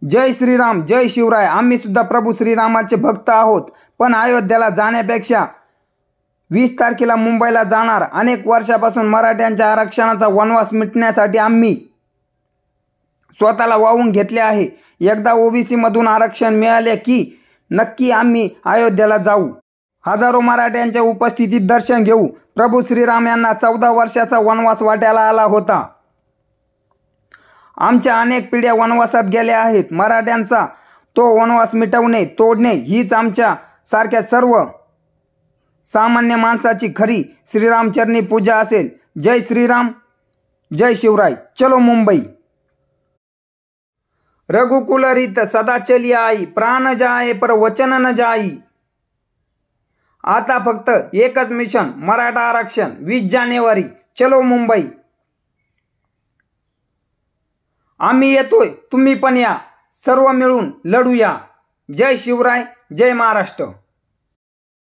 जय श्रीराम, जय शिवराय. आम्ही सुद्धा प्रभू श्रीरामाचे भक्त आहोत, पण अयोध्येला जाण्यापेक्षा 20 तारखेला मुंबईला जाणार. अनेक वर्षापासून मराठ्यांच्या आरक्षणाचा वनवास मिटण्यासाठी आम्ही स्वतःला वाहून घेतले आहे. एकदा ओबीसी मधून आरक्षण मिळाले की नक्की आम्ही अयोध्येला जाऊ. हजारो मराठ्यांच्या उपस्थितीत दर्शन घेऊ. प्रभू श्रीराम यांना 14 वर्षाचा वनवास वाट्याला आला होता. आमच्या अनेक पिढ्या वनवासात गेल्या आहेत. मराठ्यांचा तो वनवास मिटवणे, तोडणे हीच आमच्या सारख्या सर्व सामान्य माणसाची खरी श्रीरामचरणी पूजा असेल. जय श्रीराम, जय शिवराय. चलो मुंबई. रघुकुल रीत सदा चली आई, प्राण जाए पर वचन न जाई. आता फक्त एकच मिशन, मराठा आरक्षण. 20 जानेवारी. चलो मुंबई. आम्ही येतोय, तुम्ही पण या. सर्व मिळून लढूया. जय शिवराय, जय महाराष्ट्र.